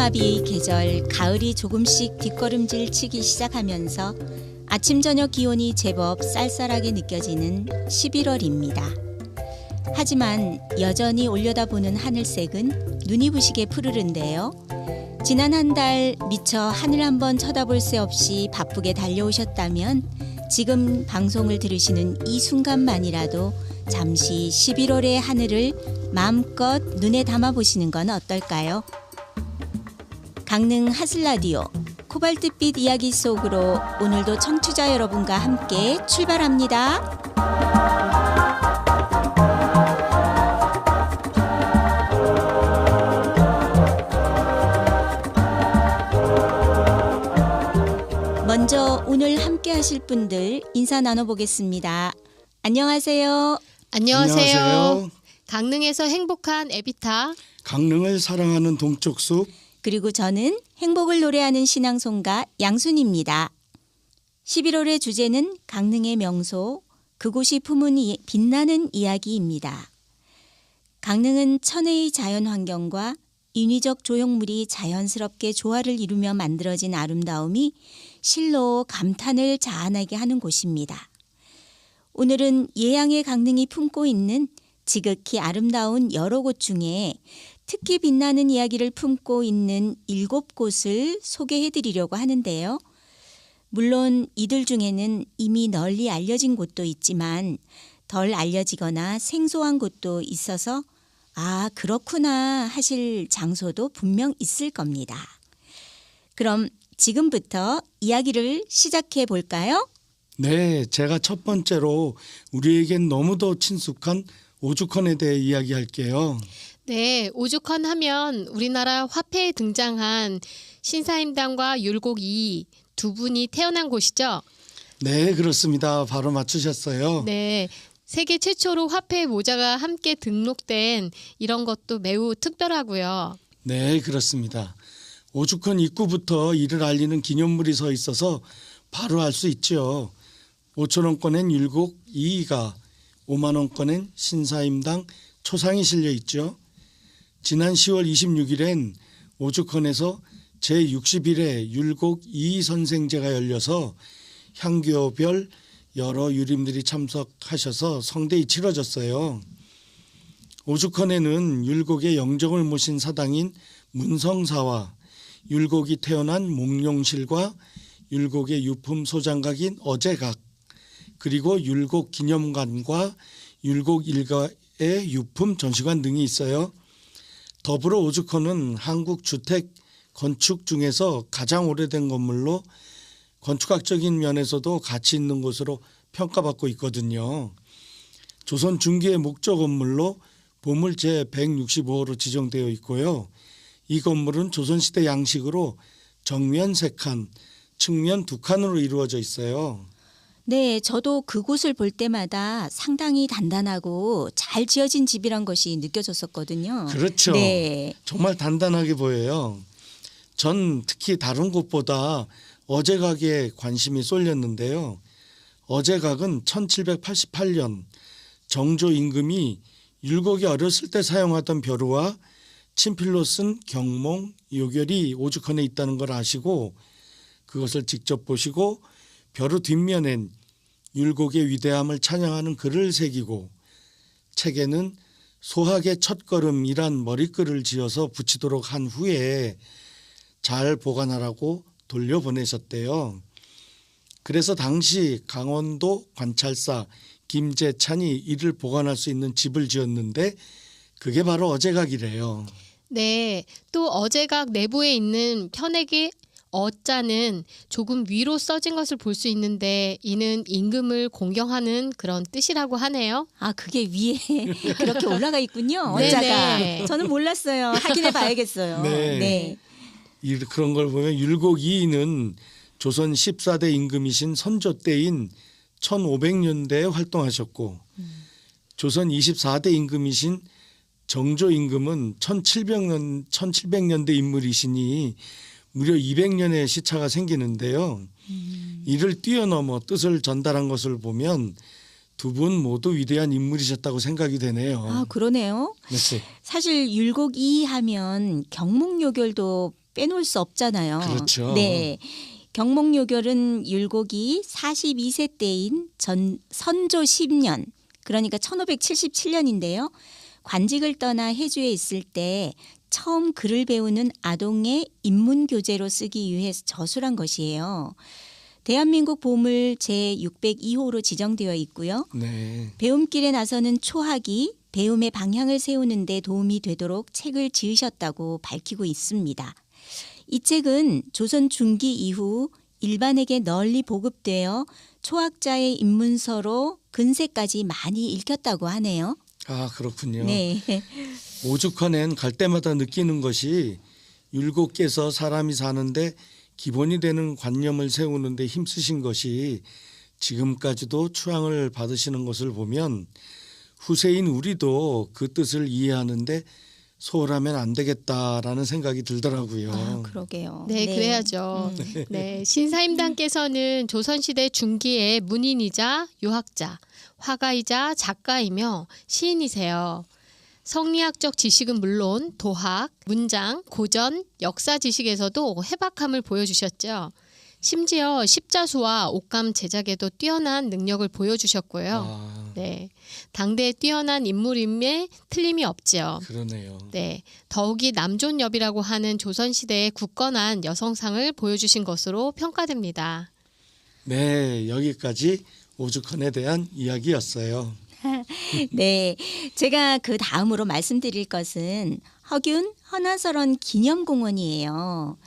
인사마비 계절 가을이 조금씩 뒷걸음질 치기 시작하면서 아침 저녁 기온이 제법 쌀쌀하게 느껴지는 11월입니다. 하지만 여전히 올려다보는 하늘색은 눈이 부시게 푸르른데요. 지난 한 달 미처 하늘 한번 쳐다볼 새 없이 바쁘게 달려오셨다면 지금 방송을 들으시는 이 순간만이라도 잠시 11월의 하늘을 마음껏 눈에 담아보시는 건 어떨까요? 강릉 하슬라디오 코발트빛 이야기 속으로 오늘도 청취자 여러분과 함께 출발합니다. 먼저 오늘 함께 하실 분들 인사 나눠보겠습니다. 안녕하세요. 안녕하세요. 강릉에서 행복한 에비타. 강릉을 사랑하는 동쪽숲. 그리고 저는 행복을 노래하는 신앙송가 양순입니다. 11월의 주제는 강릉의 명소, 그곳이 품은 빛나는 이야기입니다. 강릉은 천혜의 자연환경과 인위적 조형물이 자연스럽게 조화를 이루며 만들어진 아름다움이 실로 감탄을 자아나게 하는 곳입니다. 오늘은 예양의 강릉이 품고 있는 지극히 아름다운 여러 곳 중에 특히 빛나는 이야기를 품고 있는 7곳을 소개해드리려고 하는데요. 물론 이들 중에는 이미 널리 알려진 곳도 있지만 덜 알려지거나 생소한 곳도 있어서 아, 그렇구나 하실 장소도 분명 있을 겁니다. 그럼 지금부터 이야기를 시작해 볼까요? 네, 제가 첫 번째로 우리에겐 너무도 친숙한 오죽헌에 대해 이야기할게요. 네, 오죽헌 하면 우리나라 화폐에 등장한 신사임당과 율곡이 두 분이 태어난 곳이죠? 네, 그렇습니다. 바로 맞추셨어요. 네, 세계 최초로 화폐 모자가 함께 등록된 이런 것도 매우 특별하고요. 네, 그렇습니다. 오죽헌 입구부터 이를 알리는 기념물이 서 있어서 바로 알 수 있죠. 5,000원권엔 율곡 2위가, 5만원권엔 신사임당 초상이 실려 있죠. 지난 10월 26일엔 오죽헌에서 제61회 율곡 2위 선생제가 열려서 향교별 여러 유림들이 참석하셔서 성대히 치러졌어요. 오죽헌에는 율곡의 영정을 모신 사당인 문성사와 율곡이 태어난 몽룡실과 율곡의 유품 소장각인 어제각, 그리고 율곡 기념관과 율곡 일가의 유품 전시관 등이 있어요. 더불어 오죽헌은 한국 주택 건축 중에서 가장 오래된 건물로 건축학적인 면에서도 가치 있는 곳으로 평가받고 있거든요. 조선 중기의 목조 건물로 보물 제165호로 지정되어 있고요. 이 건물은 조선시대 양식으로 정면 3칸, 측면 2칸으로 이루어져 있어요. 네, 저도 그곳을 볼 때마다 상당히 단단하고 잘 지어진 집이란 것이 느껴졌었거든요. 그렇죠. 네. 정말 단단하게 보여요. 전 특히 다른 곳보다 어제각에 관심이 쏠렸는데요. 어제각은 1788년 정조 임금이 율곡이 어렸을 때 사용하던 벼루와 친필로 쓴 경몽, 요결이 오죽헌에 있다는 걸 아시고 그것을 직접 보시고 벼루 뒷면엔 율곡의 위대함을 찬양하는 글을 새기고 책에는 소학의 첫걸음이란 머리글을 지어서 붙이도록 한 후에 잘 보관하라고 돌려보내셨대요. 그래서 당시 강원도 관찰사 김재찬이 이를 보관할 수 있는 집을 지었는데 그게 바로 어제각이래요. 네, 또 어제각 내부에 있는 편액의 어자는 조금 위로 써진 것을 볼 수 있는데 이는 임금을 공경하는 그런 뜻이라고 하네요. 아, 그게 위에 그렇게 올라가 있군요. 네네. 어자가. 저는 몰랐어요. 확인해 봐야겠어요. 네. 네. 그런 걸 보면 율곡 2위는 조선 14대 임금이신 선조 때인 1500년대에 활동하셨고 조선 24대 임금이신 정조 임금은 1700년대 인물이시니 무려 200년의 시차가 생기는데요. 이를 뛰어넘어 뜻을 전달한 것을 보면 두 분 모두 위대한 인물이셨다고 생각이 되네요. 아, 그러네요. 네. 사실 율곡이 하면 경몽요결도 빼놓을 수 없잖아요. 그렇죠. 네. 경목요결은 율곡이 42세 때인 선조 10년, 그러니까 1577년인데요. 관직을 떠나 해주에 있을 때 처음 글을 배우는 아동의 인문교재로 쓰기 위해서 저술한 것이에요. 대한민국 보물 제602호로 지정되어 있고요. 네. 배움길에 나서는 초학이 배움의 방향을 세우는 데 도움이 되도록 책을 지으셨다고 밝히고 있습니다. 이 책은 조선 중기 이후 일반에게 널리 보급되어 초학자의 입문서로 근세까지 많이 읽혔다고 하네요. 아, 그렇군요. 네. 오죽헌엔 갈 때마다 느끼는 것이 율곡께서 사람이 사는데 기본이 되는 관념을 세우는데 힘쓰신 것이 지금까지도 추앙을 받으시는 것을 보면 후세인 우리도 그 뜻을 이해하는데 소홀하면 안 되겠다라는 생각이 들더라고요. 아, 그러게요. 네, 그래야죠. 네, 신사임당께서는 조선시대 중기의 문인이자 유학자, 화가이자 작가이며 시인이세요. 성리학적 지식은 물론 도학, 문장, 고전, 역사 지식에서도 해박함을 보여주셨죠. 심지어 십자수와 옷감 제작에도 뛰어난 능력을 보여주셨고요. 아, 네, 당대에 뛰어난 인물임에 틀림이 없지요. 그러네요. 네, 더욱이 남존여비라고 하는 조선시대의 굳건한 여성상을 보여주신 것으로 평가됩니다. 네, 여기까지 오죽헌에 대한 이야기였어요. 네, 제가 그 다음으로 말씀드릴 것은 허균 헌화설원 기념공원이에요.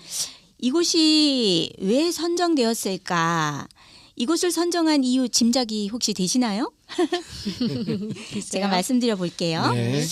이곳이 왜 선정되었을까? 이곳을 선정한 이유 짐작이 혹시 되시나요? 제가 말씀드려 볼게요. 네.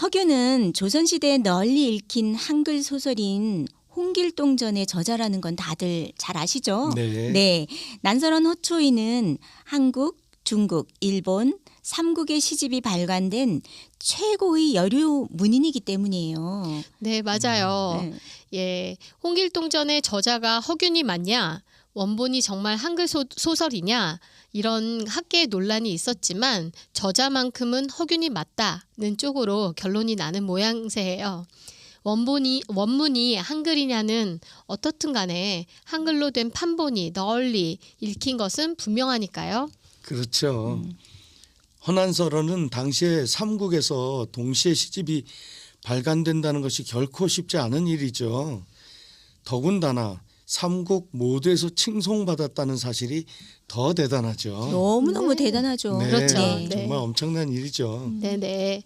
허균은 조선시대에 널리 읽힌 한글 소설인 홍길동전의 저자라는 건 다들 잘 아시죠? 네. 난설원 허초이는 한국, 중국, 일본 3국의 시집이 발간된 최고의 여류 문인이기 때문이에요. 네, 맞아요. 네. 예, 홍길동전의 저자가 허균이 맞냐? 원본이 정말 한글 소설이냐? 이런 학계의 논란이 있었지만 저자만큼은 허균이 맞다는 쪽으로 결론이 나는 모양새예요. 원문이 한글이냐는 어떻든 간에 한글로 된 판본이 널리 읽힌 것은 분명하니까요. 그렇죠. 헌안설원은 당시에 삼국에서 동시에 시집이 발간된다는 것이 결코 쉽지 않은 일이죠. 더군다나 삼국 모두에서 칭송받았다는 사실이 더 대단하죠. 너무너무 대단하죠. 네, 그렇죠. 네. 정말 엄청난 일이죠. 네네.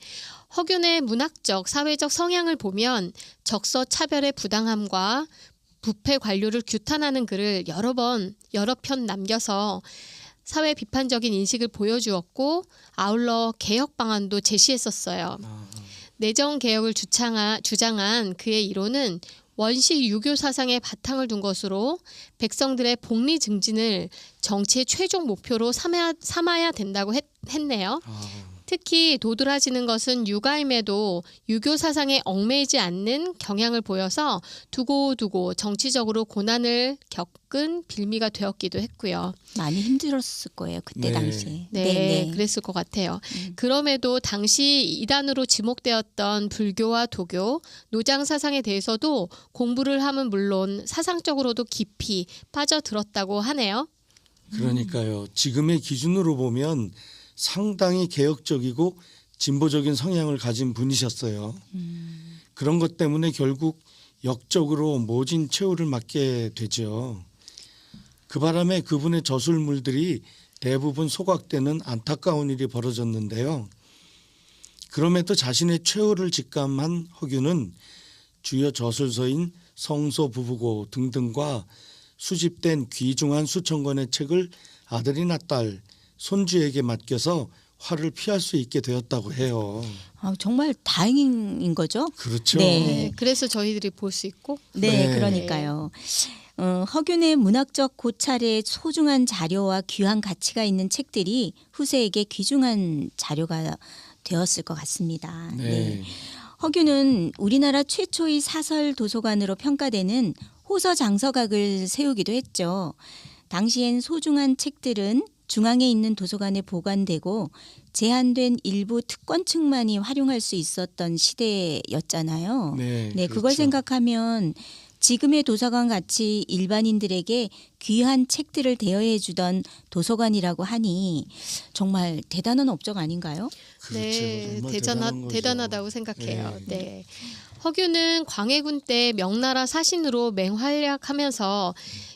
허균의 문학적, 사회적 성향을 보면 적서 차별의 부당함과 부패 관료를 규탄하는 글을 여러 편 남겨서 사회 비판적인 인식을 보여주었고 아울러 개혁 방안도 제시했었어요. 내정 개혁을 주장한 그의 이론은 원시 유교 사상의 바탕을 둔 것으로 백성들의 복리 증진을 정치의 최종 목표로 삼아야 된다고 했네요. 특히 도드라지는 것은 육아임에도 유교 사상에 얽매이지 않는 경향을 보여서 두고두고 정치적으로 고난을 겪은 빌미가 되었기도 했고요. 많이 힘들었을 거예요. 그때 네. 당시에. 네, 그랬을 것 같아요. 그럼에도 당시 이단으로 지목되었던 불교와 도교, 노장 사상에 대해서도 공부를 함은 물론 사상적으로도 깊이 빠져들었다고 하네요. 그러니까요. 지금의 기준으로 보면 상당히 개혁적이고 진보적인 성향을 가진 분이셨어요. 그런 것 때문에 결국 역적으로 모진 최후를 맞게 되죠. 그 바람에 그분의 저술물들이 대부분 소각되는 안타까운 일이 벌어졌는데요. 그럼에도 자신의 최후를 직감한 허균은 주요 저술서인 성소부부고 등등과 수집된 귀중한 수천 권의 책을 아들이나 딸, 손주에게 맡겨서 화를 피할 수 있게 되었다고 해요. 아, 정말 다행인 거죠? 그렇죠. 네. 네, 그래서 저희들이 볼 수 있고. 네, 네. 그러니까요. 허균의 문학적 고찰에 소중한 자료와 귀한 가치가 있는 책들이 후세에게 귀중한 자료가 되었을 것 같습니다. 네. 허균은 우리나라 최초의 사설 도서관으로 평가되는 호서 장서각을 세우기도 했죠. 당시엔 소중한 책들은 중앙에 있는 도서관에 보관되고 제한된 일부 특권층만이 활용할 수 있었던 시대였잖아요. 네, 네, 그걸 그렇죠. 생각하면 지금의 도서관 같이 일반인들에게 귀한 책들을 대여해 주던 도서관이라고 하니 정말 대단한 업적 아닌가요? 네, 정말 대단한 거죠. 대단하다고 생각해요. 네. 네. 허균은 광해군 때 명나라 사신으로 맹활약하면서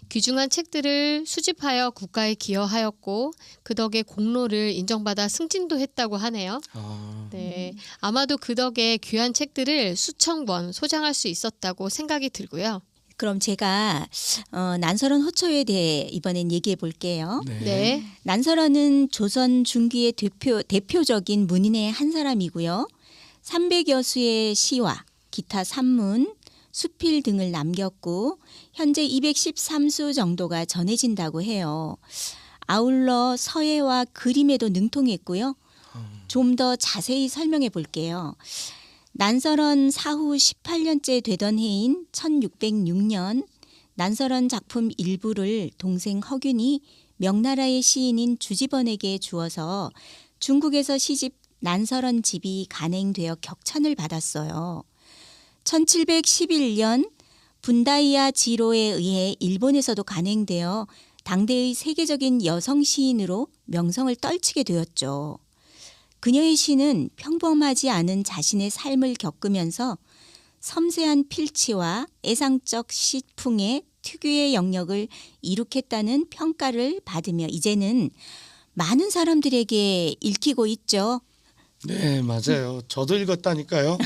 귀중한 책들을 수집하여 국가에 기여하였고 그 덕에 공로를 인정받아 승진도 했다고 하네요. 아, 네, 아마도 그 덕에 귀한 책들을 수천 권 소장할 수 있었다고 생각이 들고요. 그럼 제가 난설원 호초에 대해 이번엔 얘기해 볼게요. 네. 네, 난설원은 조선 중기의 대표적인 문인의 한 사람이고요. 300여 수의 시와 기타 산문, 수필 등을 남겼고 현재 213수 정도가 전해진다고 해요. 아울러 서예와 그림에도 능통했고요. 좀 더 자세히 설명해 볼게요. 난설원 사후 18년째 되던 해인 1606년 난설원 작품 일부를 동생 허균이 명나라의 시인인 주지번에게 주어서 중국에서 시집 난설원 집이 간행되어 격찬을 받았어요. 1711년 분다이아 지로에 의해 일본에서도 간행되어 당대의 세계적인 여성 시인으로 명성을 떨치게 되었죠. 그녀의 시는 평범하지 않은 자신의 삶을 겪으면서 섬세한 필치와 애상적 시풍의 특유의 영역을 이룩했다는 평가를 받으며 이제는 많은 사람들에게 읽히고 있죠. 네, 맞아요. 저도 읽었다니까요.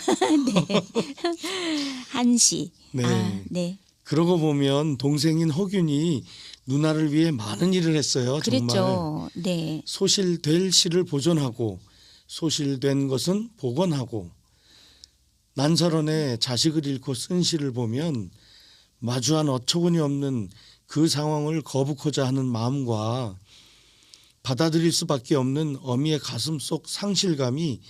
한시. 네. 네. 그러고 보면 동생인 허균이 누나를 위해 많은 일을 했어요. 정말. 그랬죠. 네. 소실될 시를 보존하고 소실된 것은 복원하고 난설원에 자식을 잃고 쓴 시를 보면 마주한 어처구니 없는 그 상황을 거부코자 하는 마음과 받아들일 수밖에 없는 어미의 가슴 속 상실감이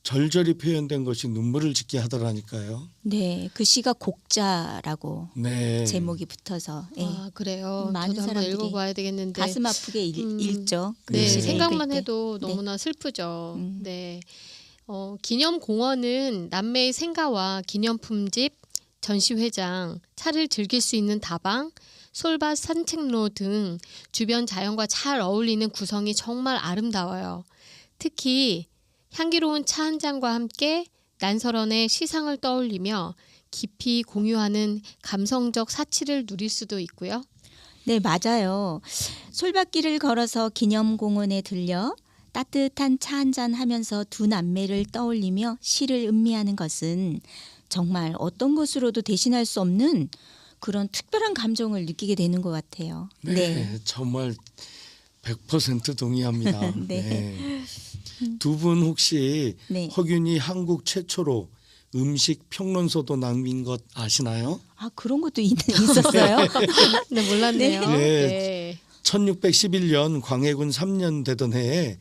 절절히 표현된 것이 눈물을 짓게 하더라니까요. 네. 그 시가 곡자라고 네. 제목이 붙어서 예. 아 그래요. 많은 저도 한번 사람들이 읽어봐야 되겠는데. 가슴 아프게 읽죠. 그 네, 시를 생각만 읽을 때. 해도 네. 너무나 슬프죠. 음. 네, 기념공원은 남매의 생가와 기념품집, 전시회장, 차를 즐길 수 있는 다방, 솔밭 산책로 등 주변 자연과 잘 어울리는 구성이 정말 아름다워요. 특히 향기로운 차 한 잔과 함께 난설원의 시상을 떠올리며 깊이 공유하는 감성적 사치를 누릴 수도 있고요. 네, 맞아요. 솔밭길을 걸어서 기념공원에 들려 따뜻한 차 한잔 하면서 두 남매를 떠올리며 시를 음미하는 것은 정말 어떤 것으로도 대신할 수 없는 그런 특별한 감정을 느끼게 되는 것 같아요. 네, 정말 100% 동의합니다. 네. 네. 두 분 혹시 네. 허균이 한국 최초로 음식 평론서도 남긴 것 아시나요? 아, 그런 것도 있었어요? 네, 몰랐네요. 네. 네. 1611년 광해군 3년 되던 해에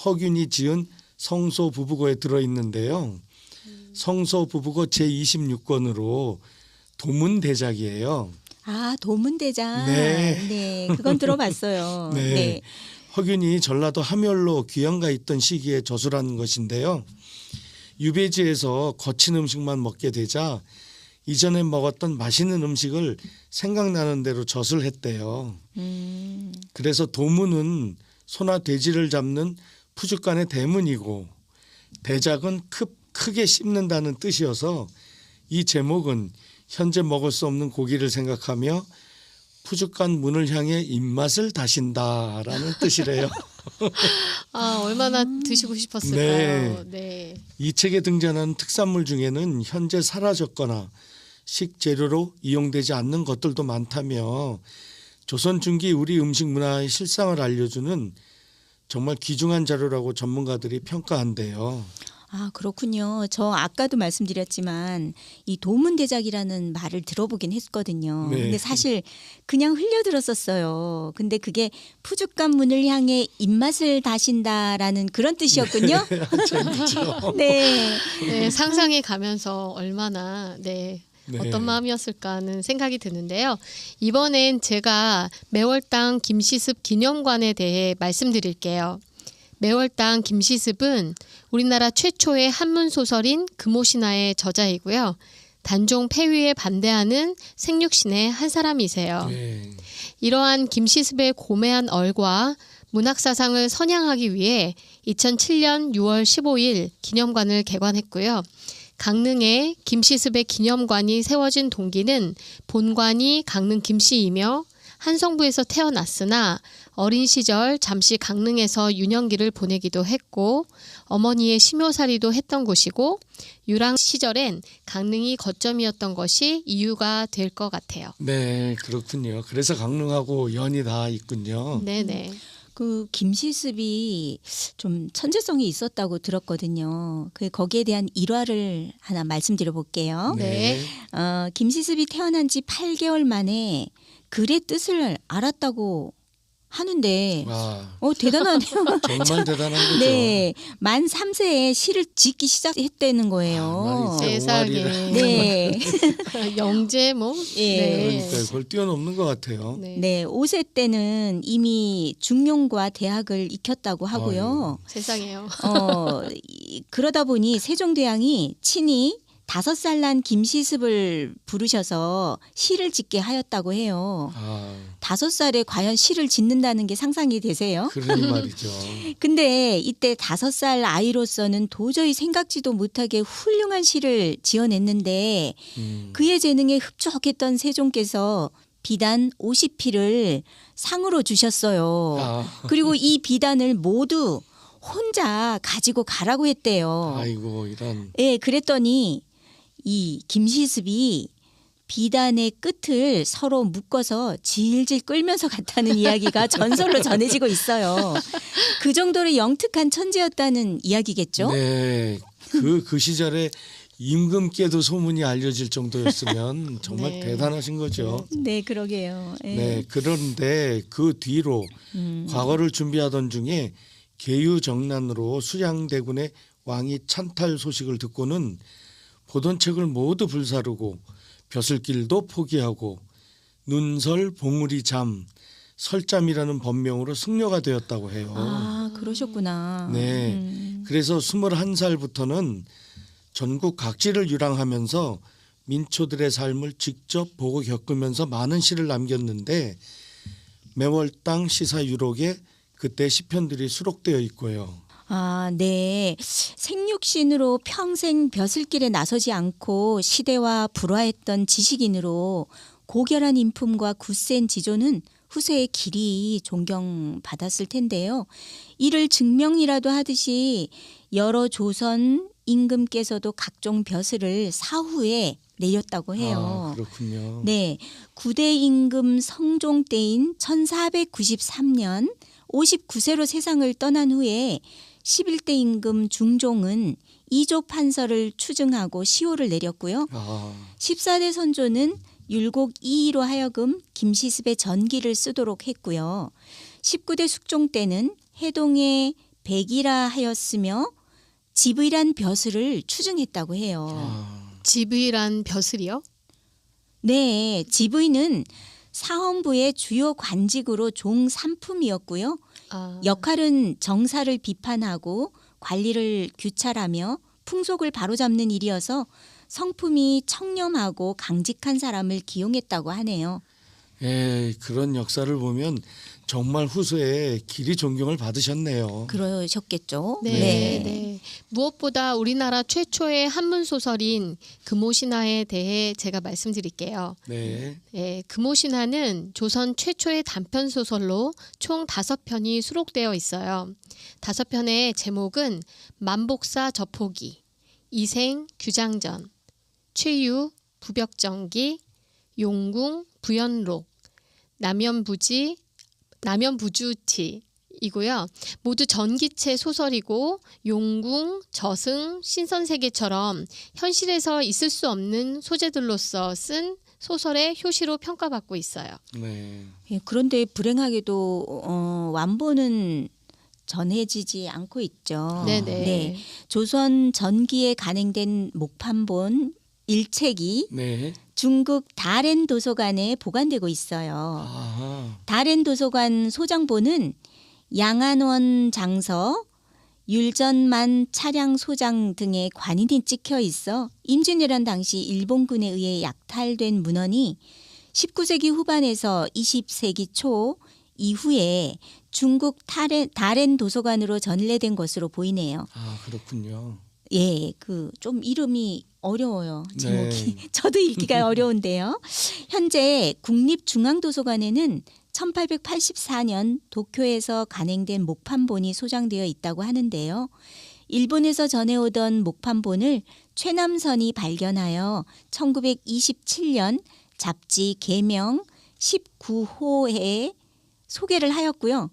허균이 지은 성소 부부고에 들어있는데요. 성소 부부고 제26권으로 도문대작이에요. 아, 도문대장. 네. 네, 그건 들어봤어요. 네. 네. 허균이 전라도 함열로 귀양가 있던 시기에 저술한 것인데요. 유배지에서 거친 음식만 먹게 되자 이전에 먹었던 맛있는 음식을 생각나는 대로 젖을 했대요. 그래서 도문은 소나 돼지를 잡는 푸죽간의 대문이고 대작은 크게 씹는다는 뜻이어서 이 제목은 현재 먹을 수 없는 고기를 생각하며 푸죽간 문을 향해 입맛을 다신다라는 뜻이래요. 아, 얼마나 드시고 싶었을까요? 네. 이 책에 등장하는 특산물 중에는 현재 사라졌거나 식재료로 이용되지 않는 것들도 많다며 조선 중기 우리 음식 문화의 실상을 알려주는 정말 귀중한 자료라고 전문가들이 평가한대요. 아, 그렇군요. 저 아까도 말씀드렸지만 이 도문대작이라는 말을 들어보긴 했거든요. 네. 근데 사실 그냥 흘려들었었어요. 근데 그게 푸죽간 문을 향해 입맛을 다신다라는 그런 뜻이었군요. 재밌죠. 네. 네, 상상해 가면서 얼마나 네. 어떤 마음이었을까 하는 생각이 드는데요. 이번엔 제가 매월당 김시습 기념관에 대해 말씀드릴게요. 매월당 김시습은 우리나라 최초의 한문 소설인 금오신화의 저자이고요. 단종 폐위에 반대하는 생육신의 한 사람이세요. 네. 이러한 김시습의 고매한 얼과 문학사상을 선양하기 위해 2007년 6월 15일 기념관을 개관했고요. 강릉에 김시습의 기념관이 세워진 동기는 본관이 강릉 김씨이며 한성부에서 태어났으나 어린 시절 잠시 강릉에서 유년기를 보내기도 했고 어머니의 심효살이도 했던 곳이고 유랑 시절엔 강릉이 거점이었던 것이 이유가 될 것 같아요. 네, 그렇군요. 그래서 강릉하고 연이 다 있군요. 네네. 그 김시습이 좀 천재성이 있었다고 들었거든요. 거기에 대한 일화를 하나 말씀드려 볼게요. 네. 김시습이 태어난 지 8개월 만에 글의 뜻을 알았다고 하는데 와, 대단하네요. 정말 대단한 거죠. 네, 만 3세에 시를 짓기 시작했다는 아, 거예요. 말이 세상에. 네, 영재 뭐. 예. 그러니까 그걸 뛰어넘는 것 같아요. 네. 네, 5세 때는 이미 중용과 대학을 익혔다고 하고요. 세상에요. 그러다 보니 세종대왕이 친히 5살 난 김시습을 부르셔서 시를 짓게 하였다고 해요. 아, 5살에 과연 시를 짓는다는 게 상상이 되세요? 그런 말이죠. 근데 이때 5살 아이로서는 도저히 생각지도 못하게 훌륭한 시를 지어냈는데 그의 재능에 흡족했던 세종께서 비단 50피를 상으로 주셨어요. 아, 그리고 이 비단을 모두 혼자 가지고 가라고 했대요. 아이고 이런. 예, 그랬더니 이 김시습이 비단의 끝을 서로 묶어서 질질 끌면서 갔다는 이야기가 전설로 전해지고 있어요. 그 정도로 영특한 천재였다는 이야기겠죠? 네, 그 시절에 임금께도 소문이 알려질 정도였으면 정말 네. 대단하신 거죠. 네, 그러게요. 예. 네, 그런데 그 뒤로 과거를 준비하던 중에 계유정난으로 수양대군의 왕이 찬탈 소식을 듣고는 보던 책을 모두 불사르고 벼슬길도 포기하고 눈설, 봉우리 잠, 설잠이라는 법명으로 승려가 되었다고 해요. 아, 그러셨구나. 네, 그래서 21살부터는 전국 각지를 유랑하면서 민초들의 삶을 직접 보고 겪으면서 많은 시를 남겼는데 매월당 시사유록에 그때 시편들이 수록되어 있고요. 아, 네. 생육신으로 평생 벼슬길에 나서지 않고 시대와 불화했던 지식인으로 고결한 인품과 굳센 지조는 후세의 길이 존경받았을 텐데요. 이를 증명이라도 하듯이 여러 조선 임금께서도 각종 벼슬을 사후에 내렸다고 해요. 아, 그렇군요. 네, 9대 임금 성종 때인 1493년 59세로 세상을 떠난 후에 11대 임금 중종은 이조 판서를 추증하고 시호를 내렸고요. 아, 14대 선조는 율곡 이의로 하여금 김시습의 전기를 쓰도록 했고요. 19대 숙종 때는 해동의 백이라 하였으며 지브이란 벼슬을 추증했다고 해요. 아, 지브이란 벼슬이요? 네, 지브이는 사헌부의 주요 관직으로 종 3품이었고요. 아, 역할은 정사를 비판하고 관리를 규찰하며 풍속을 바로잡는 일이어서 성품이 청렴하고 강직한 사람을 기용했다고 하네요. 예, 그런 역사를 보면 정말 후세에 길이 존경을 받으셨네요. 그러셨겠죠? 네, 네. 무엇보다 우리나라 최초의 한문 소설인 금오신화에 대해 제가 말씀드릴게요. 네, 네, 금오신화는 조선 최초의 단편 소설로 총 5편이 수록되어 있어요. 5편의 제목은 만복사 저포기, 이생 규장전, 최유 부벽정기, 용궁 부연록, 남연부주치이고요. 모두 전기체 소설이고 용궁, 저승, 신선세계처럼 현실에서 있을 수 없는 소재들로서 쓴 소설의 효시로 평가받고 있어요. 네, 예, 그런데 불행하게도 완본은 전해지지 않고 있죠. 네네. 네, 조선 전기에 간행된 목판본 1책이 네, 중국 다롄 도서관에 보관되고 있어요. 아, 다롄 도서관 소장본은 양안원 장서 율전만 차량 소장 등의 관인이 찍혀 있어 임진왜란 당시 일본군에 의해 약탈된 문헌이 19세기 후반에서 20세기 초 이후에 중국 다롄 도서관으로 전래된 것으로 보이네요. 아, 그렇군요. 예, 좀 이름이 어려워요. 제목이. 네. 저도 읽기가 어려운데요. 현재 국립중앙도서관에는 1884년 도쿄에서 간행된 목판본이 소장되어 있다고 하는데요. 일본에서 전해오던 목판본을 최남선이 발견하여 1927년 잡지 개명 19호에 소개를 하였고요.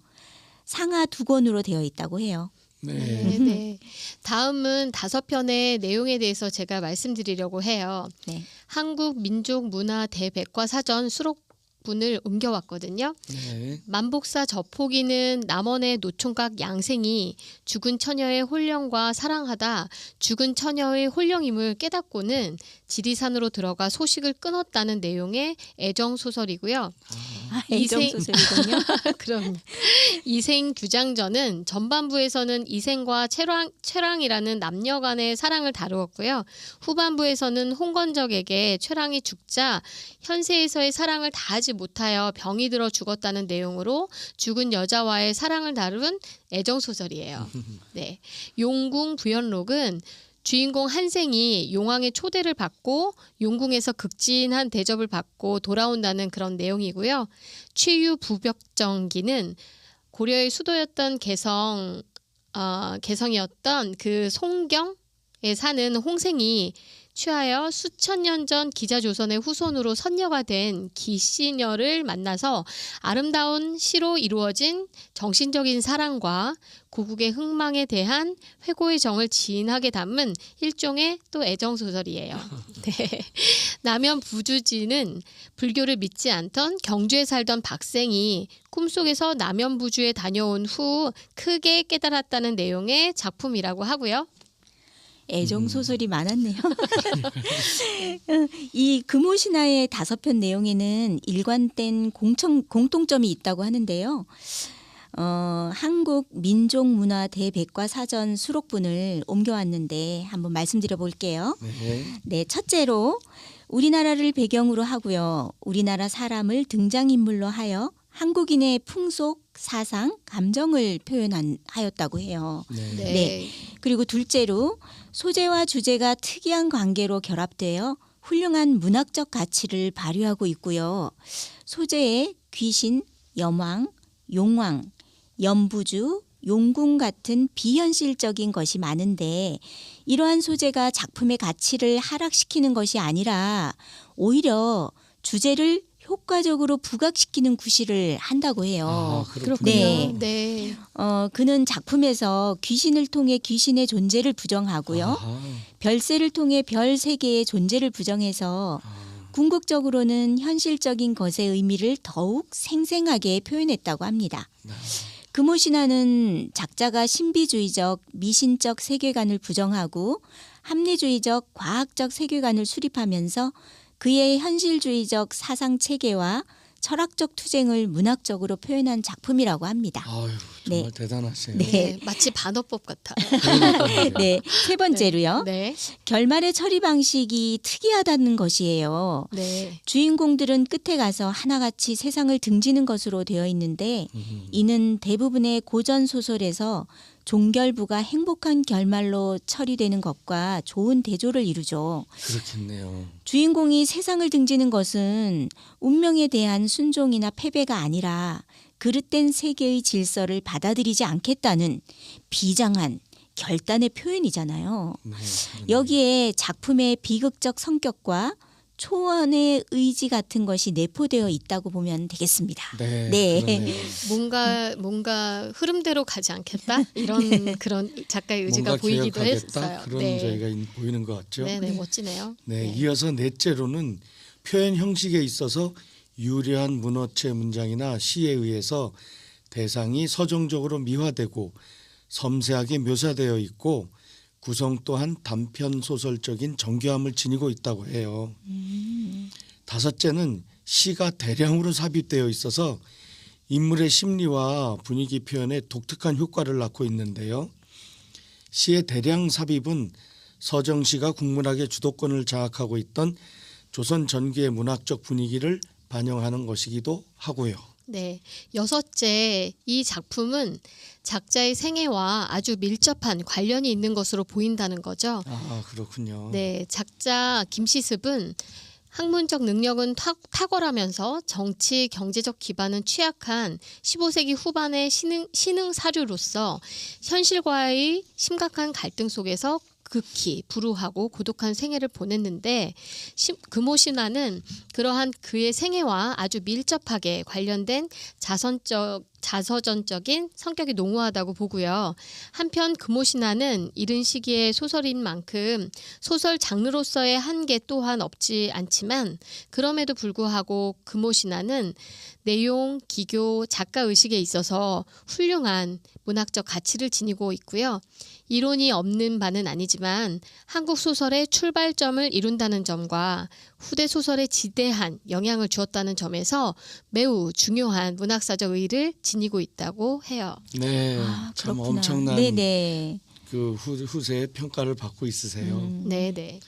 상하 2권으로 되어 있다고 해요. 네. 네, 네. 다음은 5편의 내용에 대해서 제가 말씀드리려고 해요. 네. 한국 민족 문화 대백과사전 수록분을 옮겨왔거든요. 네. 만복사 저포기는 남원의 노총각 양생이 죽은 처녀의 혼령과 사랑하다 죽은 처녀의 혼령임을 깨닫고는 지리산으로 들어가 소식을 끊었다는 내용의 애정소설이고요. 애정소설이군요. 그럼 이생 규장전은 전반부에서는 이생과 최랑이라는 남녀 간의 사랑을 다루었고요. 후반부에서는 홍건적에게 최랑이 죽자 현세에서의 사랑을 다하지 못하여 병이 들어 죽었다는 내용으로 죽은 여자와의 사랑을 다룬 애정소설이에요. 네. 용궁 부연록은 주인공 한생이 용왕의 초대를 받고 용궁에서 극진한 대접을 받고 돌아온다는 그런 내용이고요. 취유 부벽정기는 고려의 수도였던 개성이었던 그 송경에 사는 홍생이 취하여 수천 년 전 기자조선의 후손으로 선녀가 된 기씨녀를 만나서 아름다운 시로 이루어진 정신적인 사랑과 고국의 흥망에 대한 회고의 정을 진하게 담은 일종의 또 애정소설이에요. 네. 남연 부주지는 불교를 믿지 않던 경주에 살던 박생이 꿈속에서 남연 부주에 다녀온 후 크게 깨달았다는 내용의 작품이라고 하고요. 애정소설이 많았네요. 이 금오신화의 5편 내용에는 일관된 공통점이 있다고 하는데요. 한국 민족문화 대백과사전 수록분을 옮겨왔는데 한번 말씀드려 볼게요. 네. 네, 첫째로 우리나라를 배경으로 하고요. 우리나라 사람을 등장인물로 하여 한국인의 풍속, 사상, 감정을 표현하였다고 해요. 네. 네. 네. 그리고 둘째로 소재와 주제가 특이한 관계로 결합되어 훌륭한 문학적 가치를 발휘하고 있고요. 소재에 귀신, 염왕, 용왕, 염부주, 용궁 같은 비현실적인 것이 많은데 이러한 소재가 작품의 가치를 하락시키는 것이 아니라 오히려 주제를 효과적으로 부각시키는 구실을 한다고 해요. 아, 그렇군요. 네. 네. 그는 작품에서 귀신을 통해 귀신의 존재를 부정하고요. 아하. 별세를 통해 별 세계의 존재를 부정해서 궁극적으로는 현실적인 것의 의미를 더욱 생생하게 표현했다고 합니다. 금오신화는 작자가 신비주의적, 미신적 세계관을 부정하고 합리주의적, 과학적 세계관을 수립하면서 그의 현실주의적 사상 체계와 철학적 투쟁을 문학적으로 표현한 작품이라고 합니다. 아유, 정말 네. 대단하세요. 네. 네. 마치 반어법 같아요. 그러니까요. 네, 세 번째로요. 네. 결말의 처리 방식이 특이하다는 것이에요. 네. 주인공들은 끝에 가서 하나같이 세상을 등지는 것으로 되어 있는데 이는 대부분의 고전 소설에서 종결부가 행복한 결말로 처리되는 것과 좋은 대조를 이루죠. 그렇겠네요. 주인공이 세상을 등지는 것은 운명에 대한 순종이나 패배가 아니라 그릇된 세계의 질서를 받아들이지 않겠다는 비장한 결단의 표현이잖아요. 네. 여기에 작품의 비극적 성격과 초원의 의지 같은 것이 내포되어 있다고 보면 되겠습니다. 네. 네. 그러네요. 뭔가 흐름대로 가지 않겠다 이런 그런 작가의 의지가 뭔가 보이기도 개혁하겠다 했어요. 그런 네. 저희가 보이는 것 같죠. 네, 멋지네요. 네, 이어서 넷째로는 표현 형식에 있어서 유려한 문어체 문장이나 시에 의해서 대상이 서정적으로 미화되고 섬세하게 묘사되어 있고 구성 또한 단편 소설적인 정교함을 지니고 있다고 해요. 다섯째는 시가 대량으로 삽입되어 있어서 인물의 심리와 분위기 표현에 독특한 효과를 낳고 있는데요. 시의 대량 삽입은 서정시가 국문학의 주도권을 장악하고 있던 조선 전기의 문학적 분위기를 반영하는 것이기도 하고요. 네, 여섯째, 이 작품은 작자의 생애와 아주 밀접한 관련이 있는 것으로 보인다는 거죠. 아, 그렇군요. 네, 작자 김시습은 학문적 능력은 탁월하면서 정치, 경제적 기반은 취약한 15세기 후반의 신흥 사류로서 현실과의 심각한 갈등 속에서 극히 불우하고 고독한 생애를 보냈는데 금오신화는 그러한 그의 생애와 아주 밀접하게 관련된 자서전적인 성격이 농후하다고 보고요. 한편 금오신화는 이른 시기의 소설인 만큼 소설 장르로서의 한계 또한 없지 않지만 그럼에도 불구하고 금오신화는 내용, 기교, 작가 의식에 있어서 훌륭한 문학적 가치를 지니고 있고요. 이론이 없는 바는 아니지만 한국 소설의 출발점을 이룬다는 점과 후대 소설에 지대한 영향을 주었다는 점에서 매우 중요한 문학사적 의의를 지니고 있다고 해요. 네, 아, 참 그렇구나. 엄청난 네네. 그 후세의 평가를 받고 있으세요. 네.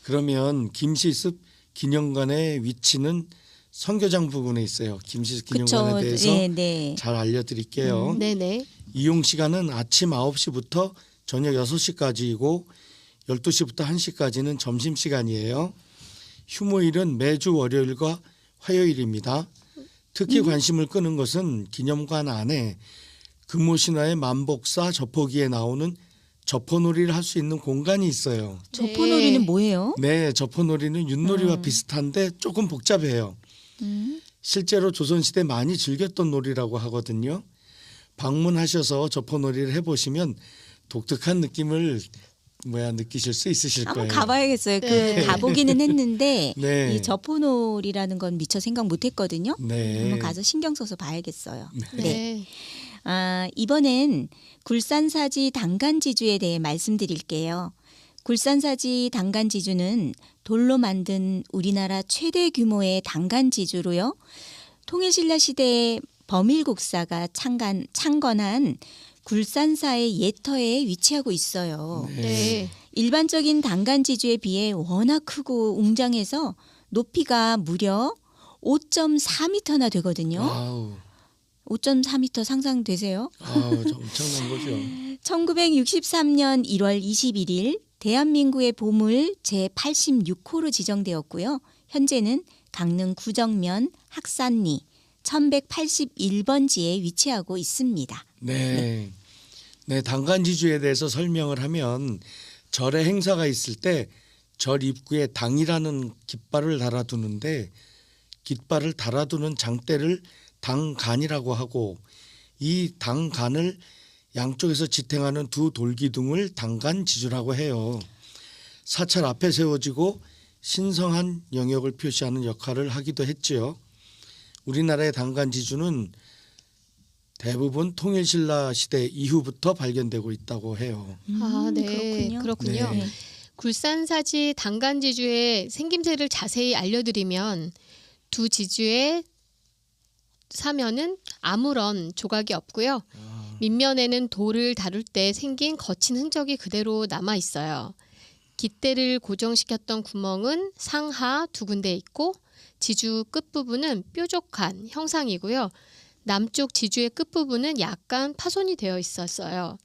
그러면 김시습 기념관의 위치는 선교장 부근에 있어요. 김시습 기념관에 그쵸. 대해서 네네. 잘 알려드릴게요. 네네. 이용 시간은 아침 9시부터 저녁 6시까지이고 12시부터 1시까지는 점심시간이에요. 휴무일은 매주 월요일과 화요일입니다. 특히 관심을 끄는 것은 기념관 안에 금오신화의 만복사 저포기에 나오는 저포놀이를 할 수 있는 공간이 있어요. 저포놀이는 뭐예요? 네, 저포놀이는 윷놀이와 비슷한데 조금 복잡해요. 실제로 조선시대 많이 즐겼던 놀이라고 하거든요. 방문하셔서 저포놀이를 해보시면 독특한 느낌을 느끼실 수 있으실 한번 거예요. 가봐야겠어요. 네. 그 가보기는 했는데 네. 이 저포놀이라는 건 미처 생각 못했거든요. 네. 한번 가서 신경 써서 봐야겠어요. 네. 아, 이번엔 굴산사지 당간지주에 대해 말씀드릴게요. 굴산사지 당간지주는 돌로 만든 우리나라 최대 규모의 당간지주로요. 통일신라 시대에 범일국사가 창건한 굴산사의 예터에 위치하고 있어요. 네. 일반적인 당간지주에 비해 워낙 크고 웅장해서 높이가 무려 5.4m나 되거든요. 아우, 5.4m 상상되세요? 엄청난 거죠. 1963년 1월 21일 대한민국의 보물 제86호로 지정되었고요. 현재는 강릉 구정면 학산리 1181번지에 위치하고 있습니다. 네. 네, 당간지주에 대해서 설명을 하면 절의 행사가 있을 때 절 입구에 당이라는 깃발을 달아두는데 깃발을 달아두는 장대를 당간이라고 하고 이 당간을 양쪽에서 지탱하는 두 돌기둥을 당간지주라고 해요. 사찰 앞에 세워지고 신성한 영역을 표시하는 역할을 하기도 했지요. 우리나라의 당간지주는 대부분 통일신라 시대 이후부터 발견되고 있다고 해요. 아, 네. 그렇군요. 네. 굴산사지 당간지주의 생김새를 자세히 알려드리면 두 지주의 사면은 아무런 조각이 없고요. 밑면에는 돌을 다룰 때 생긴 거친 흔적이 그대로 남아 있어요. 깃대를 고정시켰던 구멍은 상하 두 군데 있고 지주 끝부분은 뾰족한 형상이고요. 남쪽 지주의 끝부분은 약간 파손이 되어 있었어요.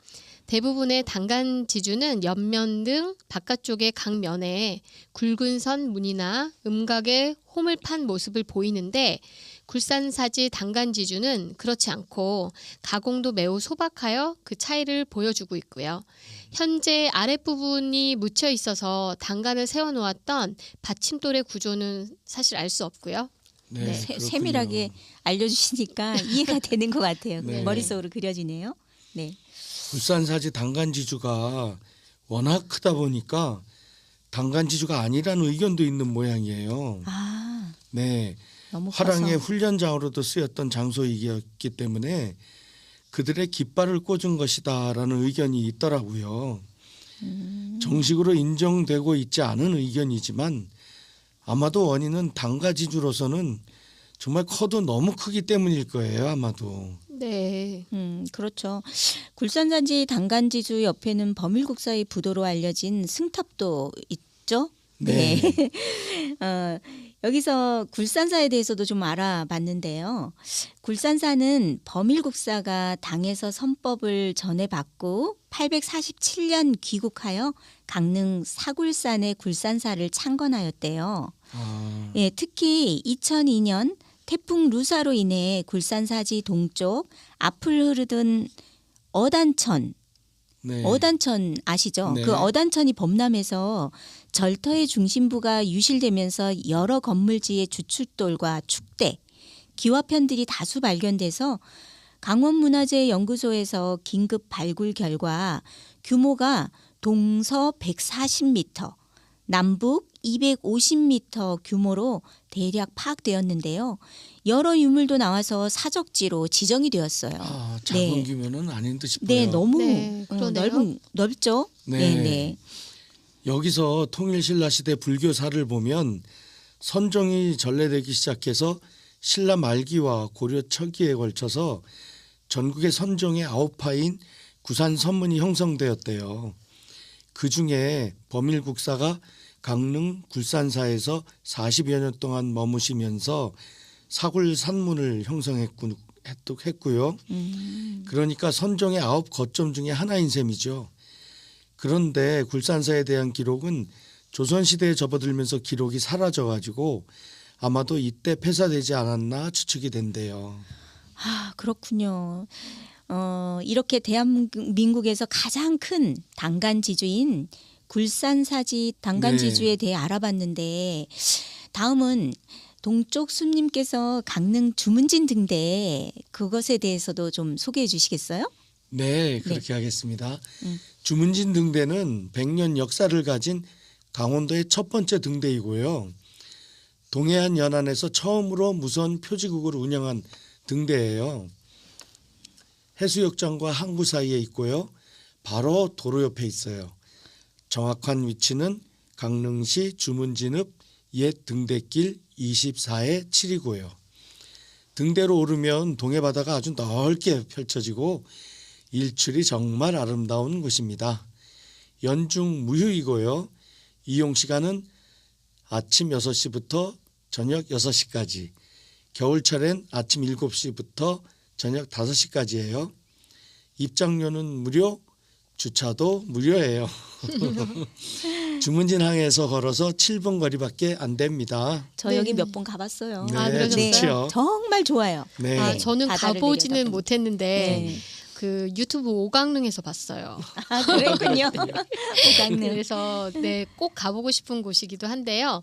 대부분의 당간 지주는 옆면 등 바깥쪽의 각 면에 굵은 선 무늬나 음각의 홈을 판 모습을 보이는데 굴산사지 당간 지주는 그렇지 않고 가공도 매우 소박하여 그 차이를 보여주고 있고요. 현재 아랫부분이 묻혀 있어서 당간을 세워놓았던 받침돌의 구조는 사실 알 수 없고요. 네, 네. 그렇군요. 세밀하게 알려주시니까 이해가 되는 것 같아요. 네. 머릿속으로 그려지네요. 네. 굴산사지 당간지주가 워낙 크다 보니까 당간지주가 아니라는 의견도 있는 모양이에요. 아, 네, 너무 커서. 화랑의 훈련장으로도 쓰였던 장소이기 때문에 그들의 깃발을 꽂은 것이다라는 의견이 있더라고요. 정식으로 인정되고 있지 않은 의견이지만 아마도 원인은 당가지주로서는 정말 커도 너무 크기 때문일 거예요. 아마도. 네. 그렇죠. 굴산단지 단간지주 옆에는 범일국사의 부도로 알려진 승탑도 있죠. 네. 여기서 굴산사에 대해서도 좀 알아봤는데요. 굴산사는 범일국사가 당에서 선법을 전해받고 847년 귀국하여 강릉 사굴산의 굴산사를 창건하였대요. 아, 예, 특히 2002년 태풍 루사로 인해 굴산사지 동쪽 앞을 흐르던 어단천 네. 어단천 아시죠? 네. 그 어단천이 범람해서 절터의 중심부가 유실되면서 여러 건물지의 주춧돌과 축대, 기와편들이 다수 발견돼서 강원문화재연구소에서 긴급 발굴 결과 규모가 동서 140m, 남북 250m 규모로 대략 파악되었는데요. 여러 유물도 나와서 사적지로 지정이 되었어요. 아, 작은 네. 규모는 아닌 듯 싶어요. 네, 너무 네, 그러네요. 넓죠. 네. 네. 여기서 통일신라 시대 불교사를 보면 선종이 전래되기 시작해서 신라 말기와 고려 초기에 걸쳐서 전국의 선종의 9파인 구산 선문이 형성되었대요. 그중에 범일국사가 강릉 굴산사에서 40여 년 동안 머무시면서 사굴 산문을 형성했고요. 그러니까 선종의 9 거점 중에 하나인 셈이죠. 그런데 굴산사에 대한 기록은 조선시대에 접어들면서 기록이 사라져가지고 아마도 이때 폐사되지 않았나 추측이 된대요. 아, 그렇군요. 이렇게 대한민국에서 가장 큰 단간지주인 굴산사지 단간지주에 대해 알아봤는데 다음은 동쪽 숲님께서 강릉 주문진 등대 그것에 대해서도 좀 소개해 주시겠어요? 네, 그렇게 하겠습니다. 음. 주문진 등대는 100년 역사를 가진 강원도의 첫 번째 등대이고요. 동해안 연안에서 처음으로 무선 표지국을 운영한 등대예요. 해수욕장과 항구 사이에 있고요. 바로 도로 옆에 있어요. 정확한 위치는 강릉시 주문진읍 옛 등대길 24의 7이고요. 등대로 오르면 동해바다가 아주 넓게 펼쳐지고 일출이 정말 아름다운 곳입니다. 연중 무휴이고요. 이용 시간은 아침 6시부터 저녁 6시까지, 겨울철엔 아침 7시부터 저녁 5시까지예요. 입장료는 무료, 주차도 무료예요. 주문진항에서 걸어서 7분 거리밖에 안 됩니다. 저 네. 여기 몇 번 가봤어요. 네, 아, 그러셨어요? 좋지요. 정말 좋아요. 네. 아, 저는 바다를 가보지는 내려다보는. 못했는데 네. 그 유튜브 오강릉에서 봤어요. 아, 그랬군요. 오강릉. 그래서 네, 꼭 가보고 싶은 곳이기도 한데요.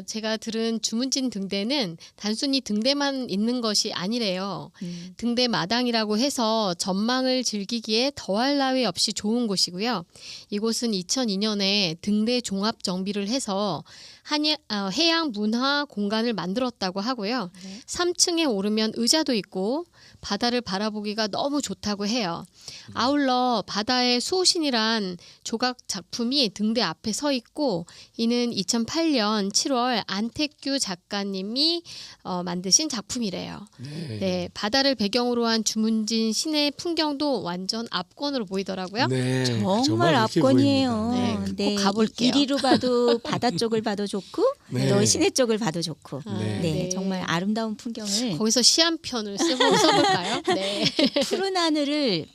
제가 들은 주문진 등대는 단순히 등대만 있는 것이 아니래요. 등대 마당이라고 해서 전망을 즐기기에 더할 나위 없이 좋은 곳이고요. 이곳은 2002년에 등대 종합 정비를 해서 해양 문화 공간을 만들었다고 하고요. 네. 3층에 오르면 의자도 있고 바다를 바라보기가 너무 좋다고 해요. 아울러 바다의 수호신이란 조각 작품이 등대 앞에 서 있고 이는 2008년 7월 안택규 작가님이 만드신 작품이래요. 네, 바다를 배경으로 한 주문진 시내 풍경도 완전 압권으로 보이더라고요. 네, 정말 그렇게 압권이에요. 보입니다. 네, 꼭 가볼게요. 이리로 봐도 바다 쪽을 봐도 좋고 네. 또 시내 쪽을 봐도 좋고 아, 네. 네, 정말 아름다운 풍경을 거기서 시 한 편을 써볼까요? 네.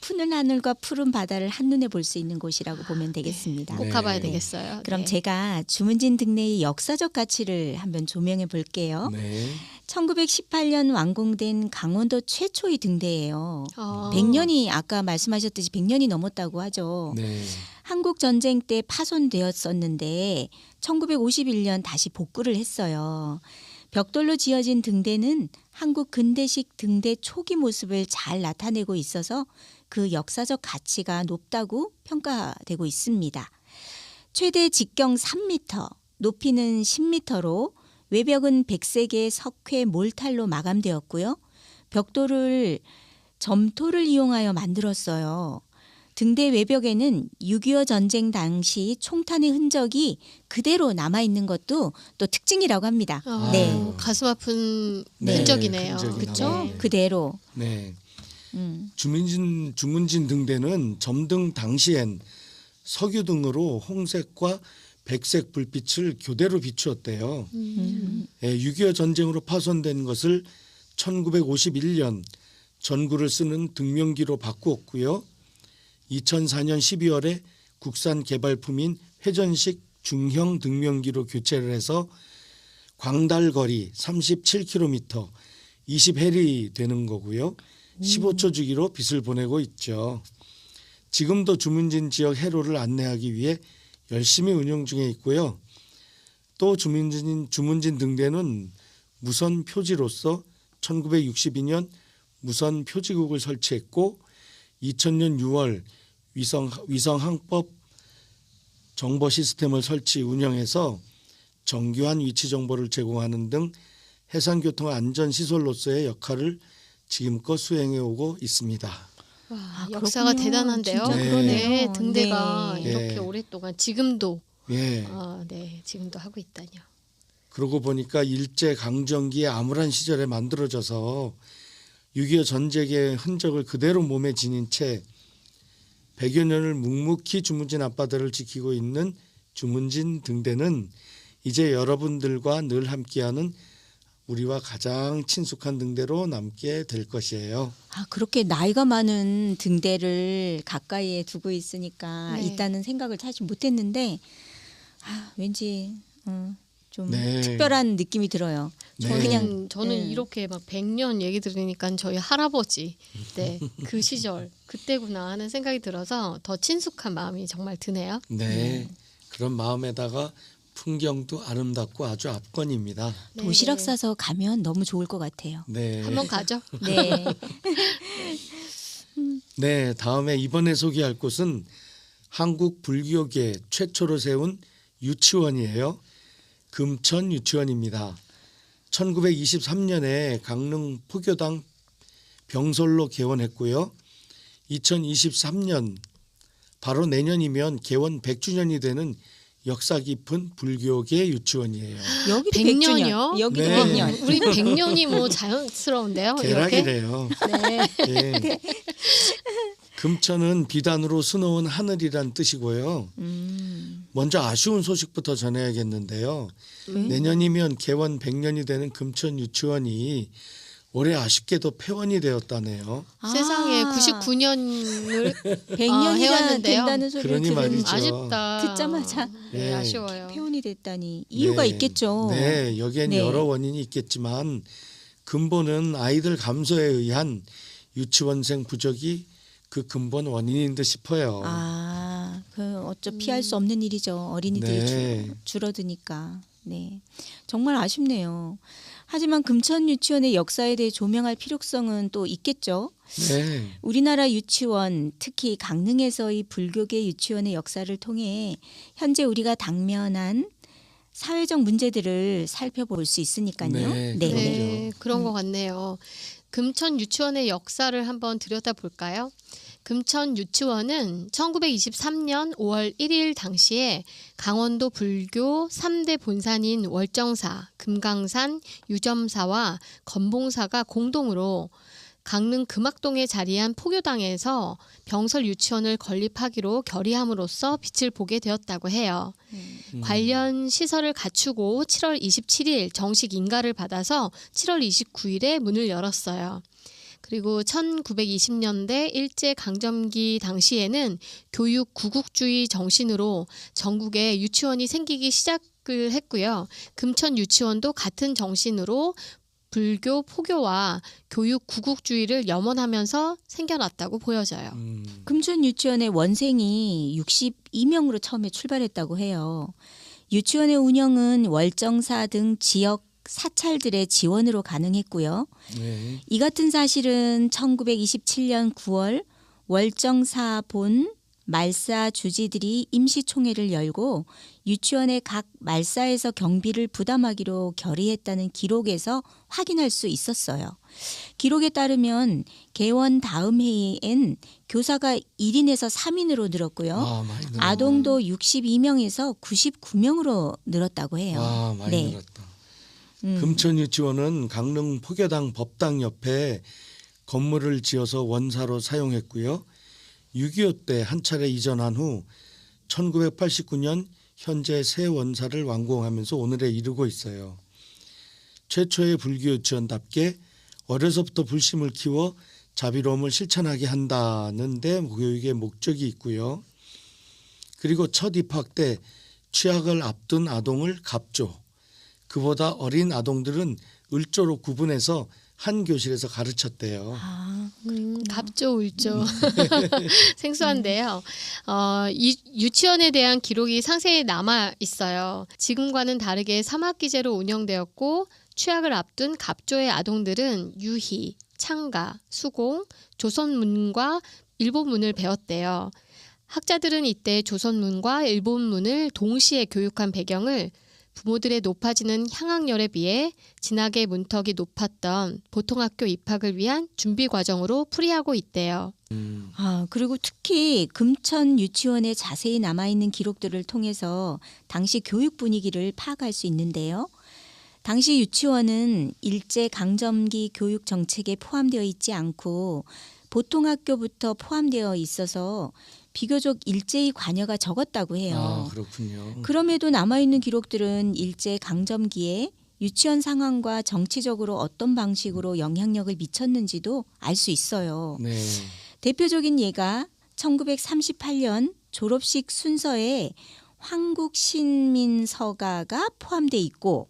푸른 하늘과 푸른 바다를 한눈에 볼 수 있는 곳이라고 보면 되겠습니다. 꼭 네. 가봐야 되겠어요. 그럼 네. 제가 주문진 등대의 역사적 가치를 한번 조명해 볼게요. 네. 1918년 완공된 강원도 최초의 등대예요. 100년이 아까 말씀하셨듯이 100년이 넘었다고 하죠. 네. 한국 전쟁 때 파손되었었는데 1951년 다시 복구를 했어요. 벽돌로 지어진 등대는 한국 근대식 등대 초기 모습을 잘 나타내고 있어서 그 역사적 가치가 높다고 평가되고 있습니다. 최대 직경 3m, 높이는 10m로 외벽은 100세개 석회 몰탈로 마감되었고요. 벽돌을 점토를 이용하여 만들었어요. 등대 외벽에는 6.25 전쟁 당시 총탄의 흔적이 그대로 남아있는 것도 또 특징이라고 합니다. 아, 네. 가슴 아픈 네. 흔적이네요. 흔적이 그렇죠? 남아있네요. 그대로. 네. 주문진 등대는 점등 당시엔 석유 등으로 홍색과 백색 불빛을 교대로 비추었대요. 6.25 전쟁으로 파손된 것을 1951년 전구를 쓰는 등명기로 바꾸었고요. 2004년 12월에 국산 개발품인 회전식 중형 등명기로 교체를 해서 광달거리 37km, 20해리 되는 거고요. 15초 주기로 빛을 보내고 있죠. 지금도 주문진 지역 해로를 안내하기 위해 열심히 운영 중에 있고요. 또 주문진 등대는 무선 표지로서 1962년 무선 표지국을 설치했고 2000년 6월 위성 항법 정보 시스템을 설치 운영해서 정교한 위치 정보를 제공하는 등 해상교통 안전 시설로서의 역할을 지금껏 수행해 오고 있습니다. 와, 그렇군요. 역사가 대단한데요. 진짜 네. 그러네요. 등대가 네. 이렇게 예. 오랫동안 지금도 예. 지금도 하고 있다뇨. 그러고 보니까 일제 강점기의 암울한 시절에 만들어져서 6.25 전쟁의 흔적을 그대로 몸에 지닌 채 100여 년을 묵묵히 주문진 앞바다를 지키고 있는 주문진 등대는 이제 여러분들과 늘 함께하는 우리와 가장 친숙한 등대로 남게 될 것이에요. 그렇게 나이가 많은 등대를 가까이에 두고 있으니까 네. 있다는 생각을 사실 못했는데 왠지 좀 네. 특별한 느낌이 들어요. 네. 저는 이렇게 막 100년 얘기 들으니까 저희 할아버지 때 그 시절 그때구나 하는 생각이 들어서 더 친숙한 마음이 정말 드네요. 네. 그런 마음에다가 풍경도 아름답고 아주 압권입니다. 네. 도시락 싸서 가면 너무 좋을 것 같아요. 네. 한번 가죠. 네. 네, 다음에 이번에 소개할 곳은 한국 불교계 최초로 세운 유치원이에요. 금천 유치원입니다. 1923년에 강릉 포교당 병솔로 개원했고요. 2023년 바로 내년이면 개원 100주년이 되는 역사 깊은 불교계 유치원이에요. 여기도 100년이요? 100주년. 여기도 네. 100년. 우리 100년이 뭐 자연스러운데요. 이렇게. 계략이래요. 네. 예. 금천은 비단으로 수놓은 하늘이란 뜻이고요. 먼저 아쉬운 소식부터 전해야겠는데요. 내년이면 개원 100년이 되는 금천 유치원이 올해 아쉽게도 폐원이 되었다네요. 세상에 99년을 100년이나 해왔는데요. 된다는 소리를 그러니 말이죠. 아쉽다. 듣자마자 네, 네. 아쉬워요. 폐원이 됐다니 이유가 네. 있겠죠. 네, 여기엔 네. 여러 원인이 있겠지만 근본은 아이들 감소에 의한 유치원생 부족이 그 근본 원인인 듯 싶어요. 어쩌 피할 수 없는 일이죠. 어린이들이 네. 줄어드니까. 네, 정말 아쉽네요. 하지만 금천 유치원의 역사에 대해 조명할 필요성은 또 있겠죠. 네. 우리나라 유치원, 특히 강릉에서의 불교계 유치원의 역사를 통해 현재 우리가 당면한 사회적 문제들을 살펴볼 수 있으니까요. 네, 네. 네, 그런 것 같네요. 금천 유치원의 역사를 한번 들여다볼까요? 금천 유치원은 1923년 5월 1일 당시에 강원도 불교 3대 본산인 월정사, 금강산, 유점사와 건봉사가 공동으로 강릉 금악동에 자리한 포교당에서 병설 유치원을 건립하기로 결의함으로써 빛을 보게 되었다고 해요. 관련 시설을 갖추고 7월 27일 정식 인가를 받아서 7월 29일에 문을 열었어요. 그리고 1920년대 일제 강점기 당시에는 교육 구국주의 정신으로 전국에 유치원이 생기기 시작을 했고요. 금천 유치원도 같은 정신으로 불교 포교와 교육 구국주의를 염원하면서 생겨났다고 보여져요. 금천 유치원의 원생이 62명으로 처음에 출발했다고 해요. 유치원의 운영은 월정사 등 지역 사찰들의 지원으로 가능했고요. 네. 이 같은 사실은 1927년 9월 월정사 본 말사 주지들이 임시총회를 열고 유치원의 각 말사에서 경비를 부담하기로 결의했다는 기록에서 확인할 수 있었어요. 기록에 따르면 개원 다음 해엔 교사가 1인에서 3인으로 늘었고요. 많이 늘었네. 아동도 62명에서 99명으로 늘었다고 해요. 와, 많이 네. 늘었다. 금천 유치원은 강릉 포교당 법당 옆에 건물을 지어서 원사로 사용했고요. 6.25 때 한 차례 이전한 후 1989년 현재 새 원사를 완공하면서 오늘에 이르고 있어요. 최초의 불교 유치원답게 어려서부터 불심을 키워 자비로움을 실천하게 한다는 데 교육의 목적이 있고요. 그리고 첫 입학 때 취학을 앞둔 아동을 갑조, 그보다 어린 아동들은 을조로 구분해서 한 교실에서 가르쳤대요. 갑조, 울조. 생소한데요. 유치원에 대한 기록이 상세히 남아 있어요. 지금과는 다르게 3학기제로 운영되었고 취학을 앞둔 갑조의 아동들은 유희, 창가, 수공, 조선문과 일본문을 배웠대요. 학자들은 이때 조선문과 일본문을 동시에 교육한 배경을 부모들의 높아지는 향학열에 비해 진학의 문턱이 높았던 보통학교 입학을 위한 준비 과정으로 풀이하고 있대요. 그리고 특히 금천 유치원에 자세히 남아있는 기록들을 통해서 당시 교육 분위기를 파악할 수 있는데요. 당시 유치원은 일제 강점기 교육 정책에 포함되어 있지 않고 보통학교부터 포함되어 있어서 비교적 일제히 관여가 적었다고 해요. 그렇군요. 그럼에도 남아있는 기록들은 일제 강점기에 유치원 상황과 정치적으로 어떤 방식으로 영향력을 미쳤는지도 알 수 있어요. 네. 대표적인 예가 1938년 졸업식 순서에 황국신민서가가 포함돼 있고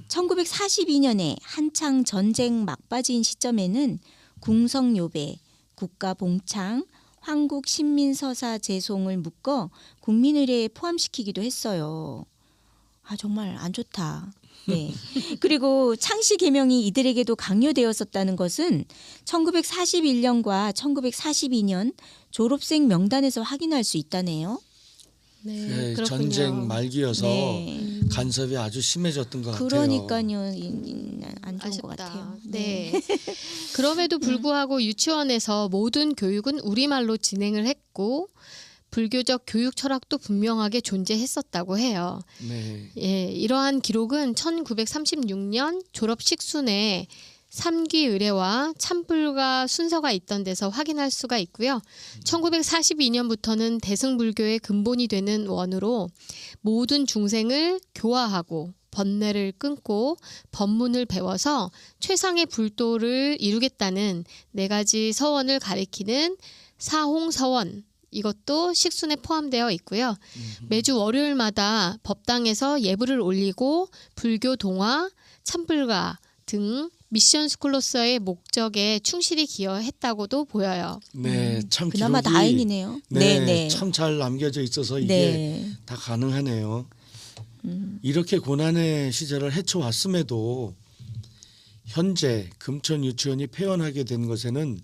1942년에 한창 전쟁 막바지인 시점에는 궁성요배, 국가봉창, 황국신민서사 제송을 묶어 국민의례에 포함시키기도 했어요. 정말 안 좋다. 네. 그리고 창씨 계명이 이들에게도 강요되었었다는 것은 1941년과 1942년 졸업생 명단에서 확인할 수 있다네요. 네, 그렇군요. 전쟁 말기여서 네. 간섭이 아주 심해졌던 것 같아요. 그러니까요. 안 좋은 것 아쉽다. 같아요. 네. 그럼에도 불구하고 유치원에서 모든 교육은 우리말로 진행을 했고 불교적 교육 철학도 분명하게 존재했었다고 해요. 네. 예, 이러한 기록은 1936년 졸업식 순에 삼귀 의례와 참불가 순서가 있던 데서 확인할 수가 있고요. 1942년부터는 대승불교의 근본이 되는 원으로 모든 중생을 교화하고 번뇌를 끊고 법문을 배워서 최상의 불도를 이루겠다는 4가지 서원을 가리키는 사홍서원, 이것도 식순에 포함되어 있고요. 매주 월요일마다 법당에서 예불을 올리고 불교 동화, 참불가 등 미션 스쿨로서의 목적에 충실히 기여했다고도 보여요. 네, 참 그나마 기록이 다행이네요. 네. 참 잘 남겨져 있어서 이게 네. 다 가능하네요. 이렇게 고난의 시절을 헤쳐왔음에도 현재 금천 유치원이 폐원하게 된 것에는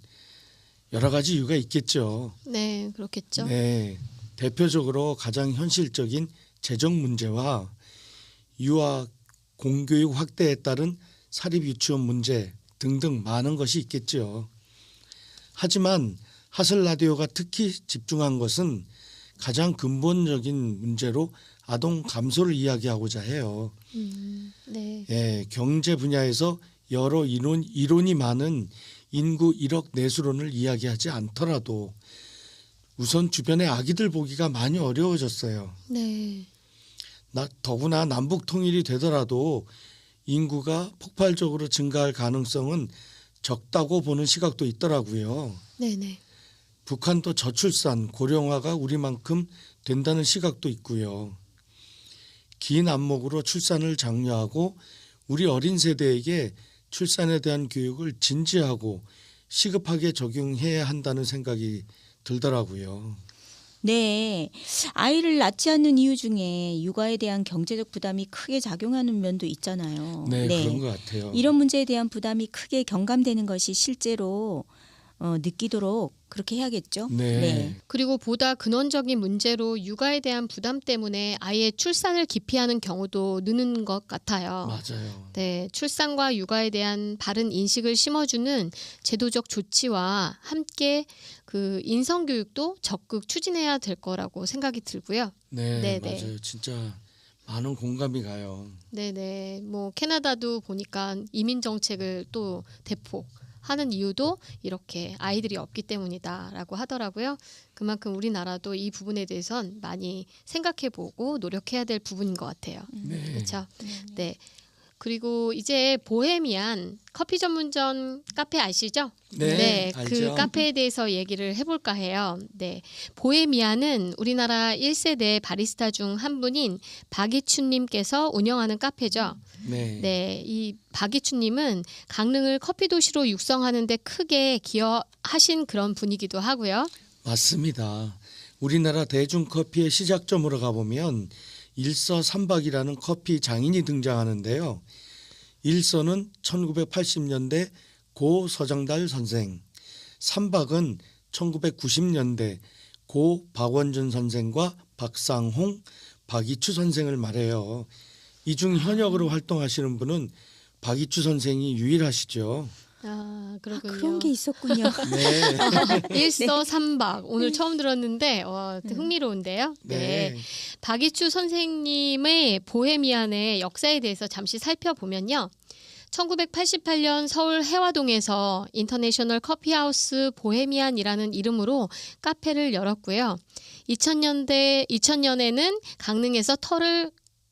여러 가지 이유가 있겠죠. 네, 그렇겠죠. 네, 대표적으로 가장 현실적인 재정 문제와 유아 공교육 확대에 따른 사립 유치원 문제 등등 많은 것이 있겠죠. 하지만 하슬 라디오가 특히 집중한 것은 가장 근본적인 문제로 아동 감소를 이야기하고자 해요. 네. 예, 경제 분야에서 여러 이론이 많은 인구 1억 내수론을 이야기하지 않더라도 우선 주변의 아기들 보기가 많이 어려워졌어요. 네. 더구나 남북 통일이 되더라도 인구가 폭발적으로 증가할 가능성은 적다고 보는 시각도 있더라고요. 네네. 북한도 저출산, 고령화가 우리만큼 된다는 시각도 있고요. 긴 안목으로 출산을 장려하고 우리 어린 세대에게 출산에 대한 교육을 진지하고 시급하게 적용해야 한다는 생각이 들더라고요. 네. 아이를 낳지 않는 이유 중에 육아에 대한 경제적 부담이 크게 작용하는 면도 있잖아요. 네, 그런 것 같아요. 이런 문제에 대한 부담이 크게 경감되는 것이 실제로 느끼도록 그렇게 해야겠죠. 네. 그리고 보다 근원적인 문제로 육아에 대한 부담 때문에 아예 출산을 기피하는 경우도 느는 것 같아요. 맞아요. 네, 출산과 육아에 대한 바른 인식을 심어주는 제도적 조치와 함께 그 인성 교육도 적극 추진해야 될 거라고 생각이 들고요. 네, 네네. 맞아요. 진짜 많은 공감이 가요. 네네. 뭐 캐나다도 보니까 이민 정책을 또 대폭 하는 이유도 이렇게 아이들이 없기 때문이다라고 하더라고요. 그만큼 우리나라도 이 부분에 대해선 많이 생각해보고 노력해야 될 부분인 것 같아요. 네. 그렇죠. 네. 그리고 이제 보헤미안 커피 전문점 카페 아시죠? 네, 그 알죠. 카페에 대해서 얘기를 해볼까 해요. 네, 보헤미안은 우리나라 1세대 바리스타 중 한 분인 박이춘님께서 운영하는 카페죠. 네. 네, 이 박이춘님은 강릉을 커피 도시로 육성하는 데 크게 기여하신 그런 분이기도 하고요. 맞습니다. 우리나라 대중커피의 시작점으로 가보면 일서삼박이라는 커피 장인이 등장하는데요. 일서는 1980년대 고 서장달 선생, 삼박은 1990년대 고 박원준 선생과 박상홍, 박이추 선생을 말해요. 이 중 현역으로 활동하시는 분은 박이추 선생이 유일하시죠. 아, 아, 그렇군요. 그런 게 있었군요. 네. 일서삼박 오늘 처음 들었는데 흥미로운데요. 네. 박이추 선생님의 보헤미안의 역사에 대해서 잠시 살펴보면요. 1988년 서울 해화동에서 인터내셔널 커피하우스 보헤미안이라는 이름으로 카페를 열었고요. 2000년에는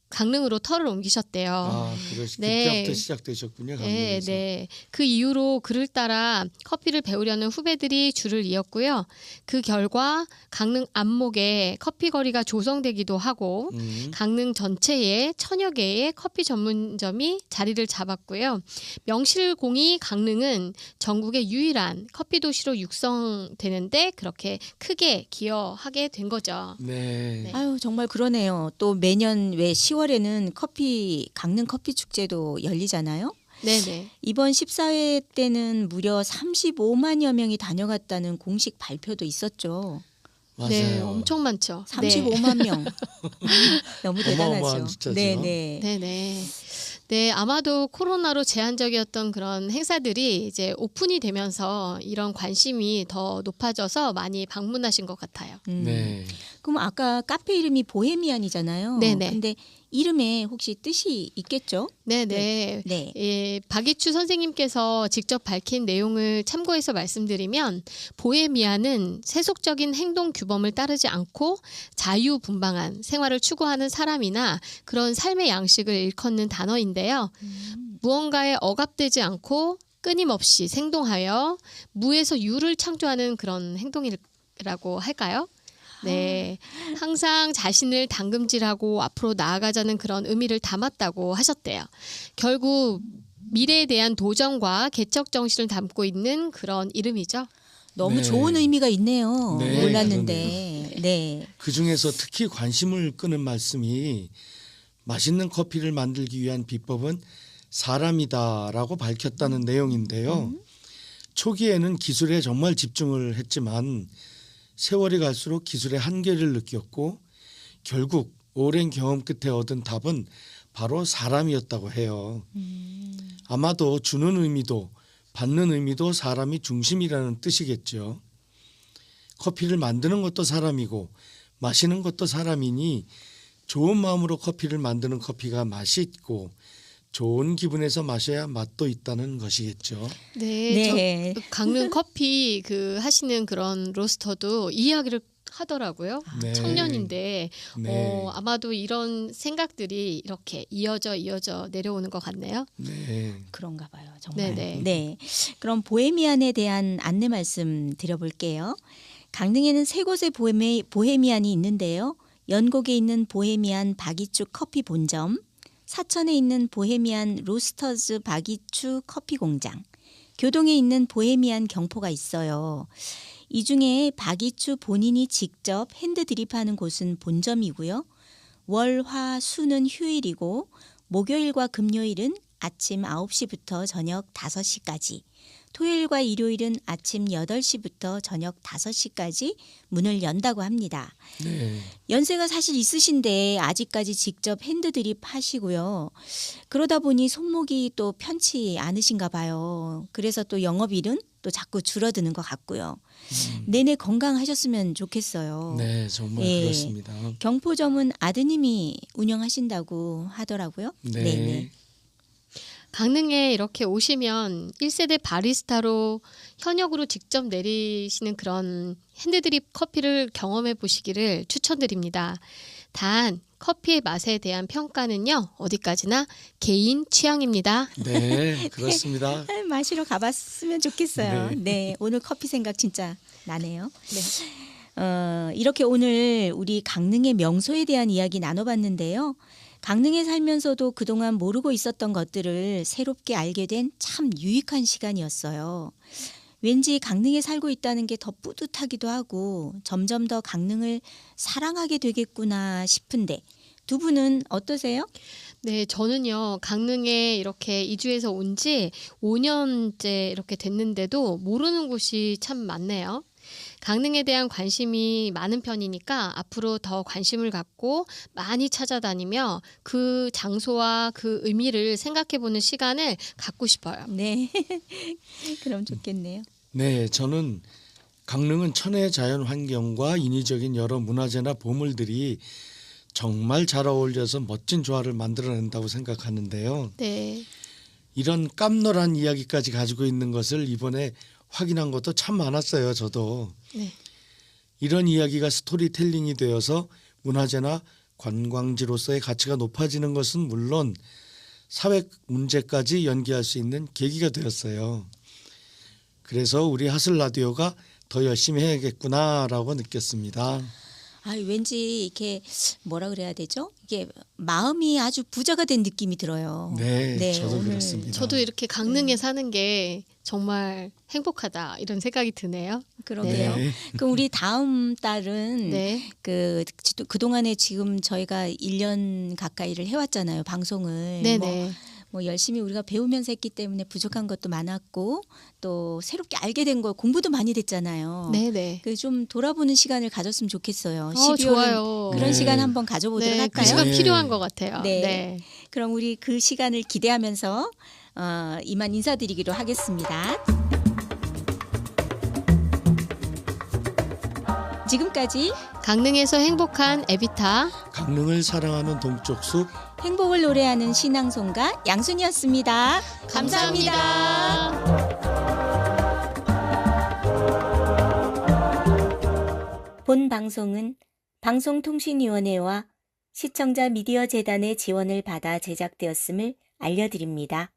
강릉으로 터를 옮기셨대요. 아, 그때부터 시작되셨군요. 네, 강릉에서. 네. 그 이후로 그를 따라 커피를 배우려는 후배들이 줄을 이었고요. 그 결과 강릉 안목에 커피 거리가 조성되기도 하고 강릉 전체에 1000여 개의 커피 전문점이 자리를 잡았고요. 명실공히 강릉은 전국의 유일한 커피 도시로 육성되는데 그렇게 크게 기여하게 된 거죠. 네. 아유, 정말 그러네요. 또 매년 왜 10월에는 강릉 커피 축제도 열리잖아요. 네네. 이번 14회 때는 무려 35만여 명이 다녀갔다는 공식 발표도 있었죠. 맞아요. 네, 엄청 많죠. 35만 명. 너무 어마어마한 대단하죠. 숫자죠. 네네. 네네. 네, 아마도 코로나로 제한적이었던 그런 행사들이 이제 오픈이 되면서 이런 관심이 더 높아져서 많이 방문하신 것 같아요. 네. 그럼 아까 카페 이름이 보헤미안이잖아요. 네네. 근데 이름에 혹시 뜻이 있겠죠? 네네. 네. 예, 박이추 선생님께서 직접 밝힌 내용을 참고해서 말씀드리면 보헤미안은 세속적인 행동 규범을 따르지 않고 자유분방한 생활을 추구하는 사람이나 그런 삶의 양식을 일컫는 단어인데요. 무언가에 억압되지 않고 끊임없이 생동하여 무에서 유를 창조하는 그런 행동이라고 할까요? 네, 항상 자신을 당금질하고 앞으로 나아가자는 그런 의미를 담았다고 하셨대요. 결국 미래에 대한 도전과 개척 정신을 담고 있는 그런 이름이죠. 너무 네. 좋은 의미가 있네요. 네, 몰랐는데. 네. 그 중에서 특히 관심을 끄는 말씀이 맛있는 커피를 만들기 위한 비법은 사람이다라고 밝혔다는 내용인데요. 초기에는 기술에 정말 집중을 했지만 세월이 갈수록 기술의 한계를 느꼈고 결국 오랜 경험 끝에 얻은 답은 바로 사람이었다고 해요. 아마도 주는 의미도 받는 의미도 사람이 중심이라는 뜻이겠죠. 커피를 만드는 것도 사람이고 마시는 것도 사람이니 좋은 마음으로 커피를 만드는 커피가 맛이 있고 좋은 기분에서 마셔야 맛도 있다는 것이겠죠. 네, 네. 강릉 커피 하시는 그런 로스터도 이 이야기를 하더라고요. 네. 청년인데 네. 아마도 이런 생각들이 이렇게 이어져 내려오는 것 같네요. 네. 그런가 봐요. 정말. 네네. 네. 그럼 보헤미안에 대한 안내 말씀 드려볼게요. 강릉에는 세 곳의 보헤미안이 있는데요. 연곡에 있는 보헤미안 박이추 커피 본점, 사천에 있는 보헤미안 로스터즈 박이추 커피 공장, 교동에 있는 보헤미안 경포가 있어요. 이 중에 박이추 본인이 직접 핸드 드립하는 곳은 본점이고요. 월, 화, 수는 휴일이고 목요일과 금요일은 아침 9시부터 저녁 5시까지, 토요일과 일요일은 아침 8시부터 저녁 5시까지 문을 연다고 합니다. 네. 연세가 사실 있으신데 아직까지 직접 핸드드립 하시고요. 그러다 보니 손목이 또 편치 않으신가 봐요. 그래서 또 영업일은 또 자꾸 줄어드는 것 같고요. 내내 건강하셨으면 좋겠어요. 네, 정말 예. 그렇습니다. 경포점은 아드님이 운영하신다고 하더라고요. 네. 네네. 강릉에 이렇게 오시면 1세대 바리스타로 현역으로 직접 내리시는 그런 핸드드립 커피를 경험해 보시기를 추천드립니다. 단 커피의 맛에 대한 평가는요, 어디까지나 개인 취향입니다. 네, 그렇습니다. 마시러 가봤으면 좋겠어요. 네. 네, 오늘 커피 생각 진짜 나네요. 이렇게 오늘 우리 강릉의 명소에 대한 이야기 나눠봤는데요. 강릉에 살면서도 그동안 모르고 있었던 것들을 새롭게 알게 된 참 유익한 시간이었어요. 왠지 강릉에 살고 있다는 게 더 뿌듯하기도 하고 점점 더 강릉을 사랑하게 되겠구나 싶은데 두 분은 어떠세요? 네, 저는요, 강릉에 이렇게 이주해서 온 지 5년째 이렇게 됐는데도 모르는 곳이 참 많네요. 강릉에 대한 관심이 많은 편이니까 앞으로 더 관심을 갖고 많이 찾아다니며 그 장소와 그 의미를 생각해보는 시간을 갖고 싶어요. 네, 그럼 좋겠네요. 네, 저는 강릉은 천혜의 자연 환경과 인위적인 여러 문화재나 보물들이 정말 잘 어울려서 멋진 조화를 만들어낸다고 생각하는데요. 네. 이런 깜놀한 이야기까지 가지고 있는 것을 이번에 확인한 것도 참 많았어요. 저도. 네. 이런 이야기가 스토리텔링이 되어서 문화재나 관광지로서의 가치가 높아지는 것은 물론 사회 문제까지 연기할 수 있는 계기가 되었어요. 그래서 우리 하슬 라디오가 더 열심히 해야겠구나라고 느꼈습니다. 왠지 이렇게 뭐라 그래야 되죠? 이게 마음이 아주 부자가 된 느낌이 들어요. 네, 저도 오늘 그렇습니다. 저도 이렇게 강릉에 사는 게 정말 행복하다 이런 생각이 드네요. 그러게요. 네. 그럼 우리 다음 달은 네. 그동안에 지금 저희가 1년 가까이를 해왔잖아요. 방송을. 네네. 뭐 열심히 우리가 배우면서 했기 때문에 부족한 것도 많았고 또 새롭게 알게 된 거 공부도 많이 됐잖아요. 네네. 그 좀 돌아보는 시간을 가졌으면 좋겠어요. 12월은 좋아요. 그런 네. 시간 한번 가져보도록 네, 할까요? 그 시간 네. 필요한 것 같아요. 네. 네. 그럼 우리 그 시간을 기대하면서 이만 인사드리기로 하겠습니다. 지금까지 강릉에서 행복한 에비타. 강릉을 사랑하는 동쪽 숲 행복을 노래하는 신앙송가 양순이었습니다. 감사합니다. 본 방송은 방송통신위원회와 시청자 미디어 재단의 지원을 받아 제작되었음을 알려드립니다.